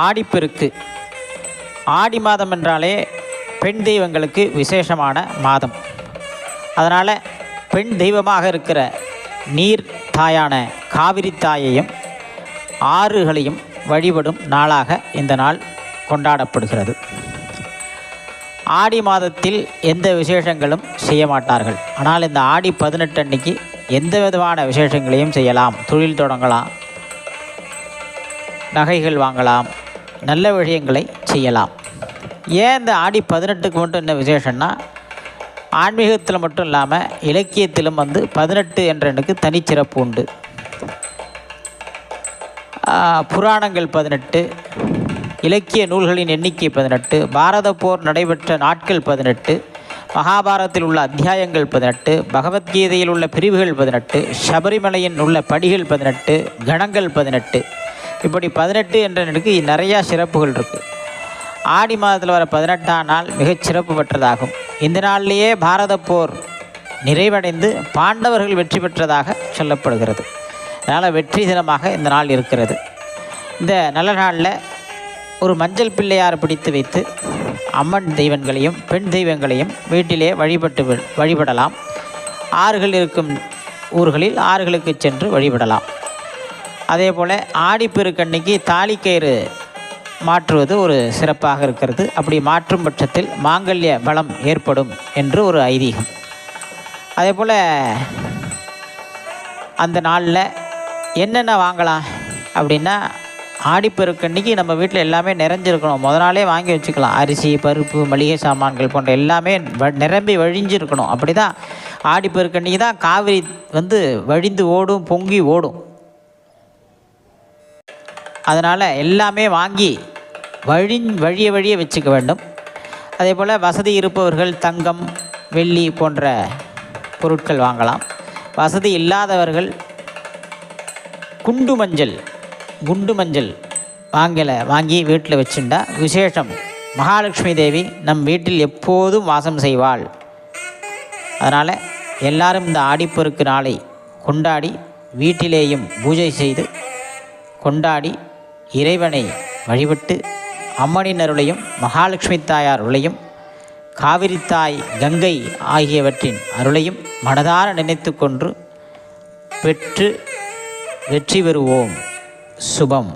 ஆடிப்பெருக்கு. ஆடி மாதம் என்றாலே பெண் தெய்வங்களுக்கு விசேஷமான மாதம். அதனால் பெண் தெய்வமாக இருக்கிற நீர் தாயான காவிரி தாயையும் ஆறுகளையும் வழிபடும் நாளாக இந்த நாள் கொண்டாடப்படுகிறது. ஆடி மாதத்தில் எந்த விசேஷங்களும் செய்ய மாட்டார்கள். ஆனால் இந்த ஆடி 18 அன்னைக்கு எந்த விதமான விசேஷங்களையும் செய்யலாம். தொழில் தொடங்கலாம், நகைகள் வாங்கலாம், நல்ல விஷயங்களை செய்யலாம். ஏன் இந்த ஆடி 18க்கு மட்டும் என்ன விசேஷம்னா, ஆன்மீகத்தில் மட்டும் இல்லாமல் இலக்கியத்திலும் 18 என்ற எண்ணுக்கு தனிச்சிறப்பு உண்டு. புராணங்கள் 18, இலக்கிய நூல்களின் எண்ணிக்கை 18, பாரத போர் நடைபெற்ற நாட்கள் 18, மகாபாரதத்தில் உள்ள அத்தியாயங்கள் 18, பகவத்கீதையில் உள்ள பிரிவுகள் 18, சபரிமலையின் உள்ள படிகள் 18, கணங்கள் 18, இப்படி 18 என்ற எண்ணுக்கு நிறையா சிறப்புகள் இருக்குது. ஆடி மாதத்தில் வர 18ஆம் நாள் மிகச் சிறப்பு பெற்றதாகும். இந்த நாளிலேயே பாரத போர் நிறைவடைந்து பாண்டவர்கள் வெற்றி பெற்றதாக சொல்லப்படுகிறது. அதனால் வெற்றி தினமாக இந்த நாள் இருக்கிறது. இந்த நல்ல நாளில் ஒரு மஞ்சள் பிள்ளையார் பிடித்து வைத்து அம்மன் தெய்வங்களையும் பெண் தெய்வங்களையும் வீட்டிலே வழிபடலாம். ஆறுகள் இருக்கும் ஊர்களில் ஆறுகளுக்கு சென்று வழிபடலாம். அதே போல் ஆடிப்பெருக்கன்னைக்கு தாலிக்கயிறு மாற்றுவது ஒரு சிறப்பாக இருக்கிறது. அப்படி மாற்றும் பட்சத்தில் மாங்கல்ய பலம் ஏற்படும் என்று ஒரு ஐதீகம். அதே போல் அந்த நாளில் என்னென்ன வாங்கலாம் அப்படின்னா, ஆடிப்பெருக்கன்னைக்கு நம்ம வீட்டில் எல்லாமே நிறைஞ்சிருக்கணும். முத நாளே வாங்கி வச்சுக்கலாம். அரிசி, பருப்பு, மளிகை சாமான்கள் போன்ற எல்லாமே நிரம்பி வழிஞ்சிருக்கணும். அப்படி தான் ஆடிப்பெருக்கன்னைக்கு தான் காவிரி வழிந்து ஓடும், பொங்கி ஓடும். அதனால் எல்லாமே வாங்கி வழிய வச்சுக்க வேண்டும். அதே போல் வசதி இருப்பவர்கள் தங்கம், வெள்ளி போன்ற பொருட்கள் வாங்கலாம். வசதி இல்லாதவர்கள் குண்டு மஞ்சள் வாங்கி வீட்டில் வச்சுட்டா விசேஷம். மகாலட்சுமி தேவி நம் வீட்டில் எப்போதும் வாசம் செய்வாள். அதனால் எல்லாரும் இந்த ஆடிப்பெருக்கு நாளை கொண்டாடி வீட்டிலேயும் பூஜை செய்து கொண்டாடி இறைவனை வழிபட்டு அம்மனின் அருளையும் மகாலட்சுமி தாயார் அருளையும் காவிரி தாய் கங்கை ஆகியவற்றின் அருளையும் மனதார நினைத்து கொண்டு பெற்று வெற்றி பெறுவோம். சுபம்.